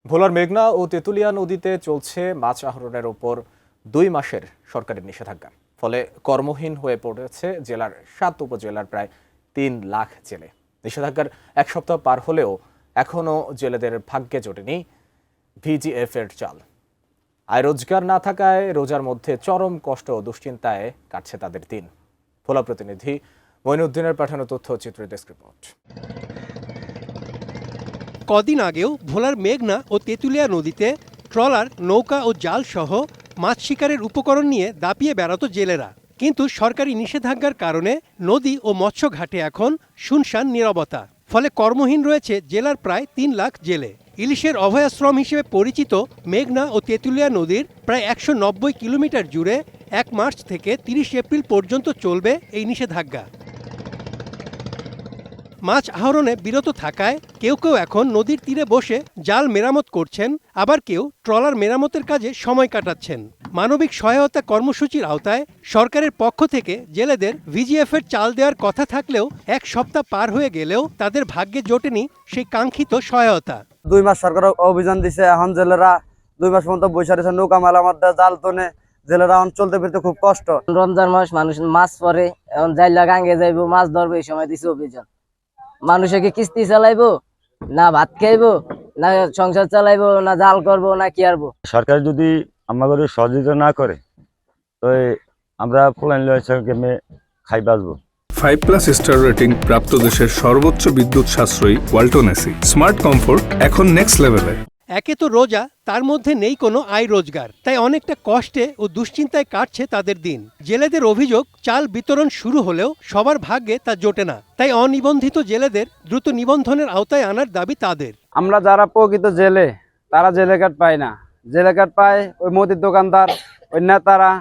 ভোলার মেঘনা ও তেঁতুলিয়া নদীতে চলছে মাছ আহরণের ওপর 2 মাসের সরকারি নিষেধাজ্ঞা। ফলে কর্মহীন হয়ে পড়েছে জেলার 7 উপজেলার প্রায় 3 লাখ জেলে। নিষেধাজ্ঞার 1 সপ্তাহ পার হলেও এখনও জেলেদের ভাগ্যে জোটেনি ভিজিএফ এর চাল। আয় রোজগার না থাকায় রোজার মধ্যে চরম কষ্ট ও দুশ্চিন্তায় কাটছে তাদের দিন। ভোলা প্রতিনিধি মঈনুদ্দিনের পাঠানো তথ্য চিত্র ডেস্ক রিপোর্ট। কদিন আগেও ভোলার মেঘনা ও তেঁতুলিয়া নদীতে ট্রলার, নৌকা ও জাল সহ মাছ শিকারের উপকরণ নিয়ে দাপিয়ে বেড়াতো জেলেরা। কিন্তু সরকারি নিষেধাজ্ঞার কারণে নদী ও মৎস্য ঘাটে এখন শুনশান নীরবতা। ফলে কর্মহীন রয়েছে জেলার প্রায় 3 লাখ জেলে। ইলিশের অভয়াশ্রম হিসেবে পরিচিত মেঘনা ও তেঁতুলিয়া নদীর প্রায় 190 কিলোমিটার জুড়ে 1 মার্চ থেকে 30 এপ্রিল পর্যন্ত চলবে এই নিষেধাজ্ঞা। মাছ আহরণে বিরত থাকায় কেউ কেউ এখন নদীর তীরে বসে জাল মেরামত করছেন, আবার কেউ ট্রলার মেরামতের কাজে সময় কাটাচ্ছেন। মানবিক সহায়তা কর্মসূচির আওতায় সরকারের পক্ষ থেকে জেলেদের ভিজিএফের চাল দেওয়ার কথা থাকলেও 1 সপ্তাহ পার হয়ে গেলেও তাদের ভাগ্যে জোটেনি সেই কাঙ্ক্ষিত সহায়তা। 2 মাস সরকার অভিযান দিছে, এখন জেলেরা 2 মাস পর্যন্ত বসে রয়েছে নৌকা মালামার জাল তোনে। জেলেরা এখন চলতে ফিরতে খুব কষ্ট। রমজান মাস, মানুষ মাছ পরে, এখন জাইলা গাঙ্গে যাইবো, মাছ ধরবে, এই সময় দিছে অভিযান। মানুষে কি কিস্তি চালাইবো, না ভাত খাইবো, না সংসার চালাইবো, না জাল করবো, না কি আরবো। সরকার যদি আমাদের সহযোগিতা না করে তো আমরা ফুলাইন লয়েমে খাই বাঁচবো। 5+ স্টার রেটিং প্রাপ্ত দেশের সর্বোচ্চ বিদ্যুৎ সাশ্রয়ী ওয়ালটন এসি স্মার্ট কমফোর্ট এখন নেক্সট লেভেলে। একে তো রোজা, তার মধ্যে নেই কোনো আয় রোজগার, তাই অনেকটা কষ্টে ও দুশ্চিন্তায় কাটছে তাদের দিন। জেলেদের অভিযোগ, চাল বিতরণ শুরু হলেও সবার ভাগ্যে তা জোটে না। তাই অনিবন্ধিত জেলেদের দ্রুত নিবন্ধনের আওতায় আনার দাবি তাদের। আমরা যারা প্রকৃত জেলে, তারা জেলে কার্ড পায় না। জেলে কার্ড পায় ওই মুদির দোকানদার, ওই নেতারা,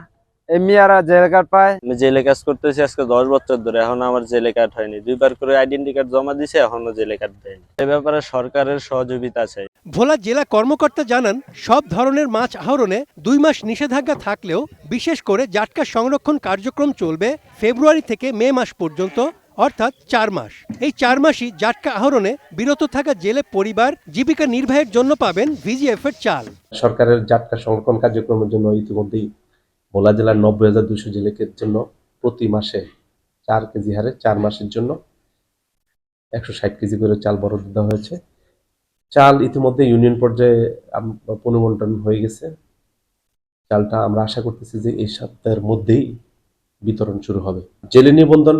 এই মিয়ারা জেলে কার্ড পায়। আমি জেলে কাজ করতেছি আজকে 10 বছর ধরে, এখন আমার জেলে কার্ড হয়নি। 2 বার করে আইডেন্টি কার্ড জমা দিছে, এখনো জেলে কার্ড দেয়নি। এ ব্যাপারে সরকারের সহযোগিতা চাই। ভোলা জেলা কর্মকর্তা জানান, সব ধরনের মাছ আহরণে 2 মাস নিষেধাজ্ঞা থাকলেও বিশেষ করে জাটকা সংরক্ষণ কার্যক্রম চলবে ফেব্রুয়ারি থেকে মে মাস পর্যন্ত, অর্থাৎ 4 মাস। এই 4 মাসই জাটকা আহরণে বিরত থাকা জেলে পরিবার জীবিকা নির্বাহের জন্য পাবেন ভিজিএফ এর চাল। সরকারের জাটকা সংরক্ষণ কার্যক্রমের জন্য ইতিমধ্যেই ভোলা জেলার 90,200 জেলেকের জন্য প্রতি মাসে 4 কেজি হারে 4 মাসের জন্য 160 কেজি করে চাল বরাদ্দ দেওয়া হয়েছে। চাল ইতিমধ্যে ইউনিয়ন পর্যায়ে পুনর্বন্টন হয়ে গেছে। চালটা আমরা আশা করতেছি যে এই সপ্তাহের মধ্যেই বিতরণ শুরু হবে। জেলে নিবন্ধন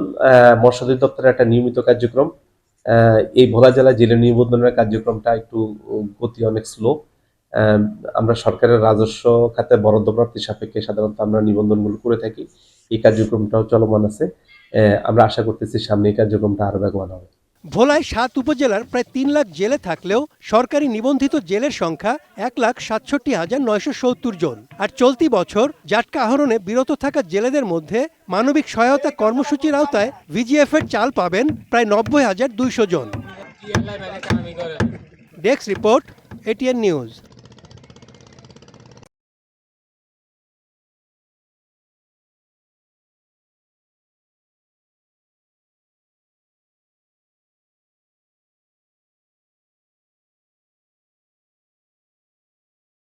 মৎস্য অধিদপ্তরের একটা নিয়মিত কার্যক্রম। এই ভোলা জেলায় জেলে নিবন্ধনের কার্যক্রমটা একটু গতি অনেক স্লো। আমরা সরকারের রাজস্ব খাতে বরাদ্দ প্রাপ্তি সাপেক্ষে সাধারণত আমরা নিবন্ধনগুলো করে থাকি। এই কার্যক্রমটাও চলমান আছে। আমরা আশা করতেছি সামনে এই কার্যক্রমটা আরো বেগবান হবে। ভোলায় 7 উপজেলার প্রায় 3 লাখ জেলে থাকলেও সরকারি নিবন্ধিত জেলের সংখ্যা 1,67,970 জন। আর চলতি বছর জাটকা আহরণে বিরত থাকা জেলেদের মধ্যে মানবিক সহায়তা কর্মসূচির আওতায় ভিজিএফ এর চাল পাবেন প্রায় 90,200 জন। Desk report, ATN news.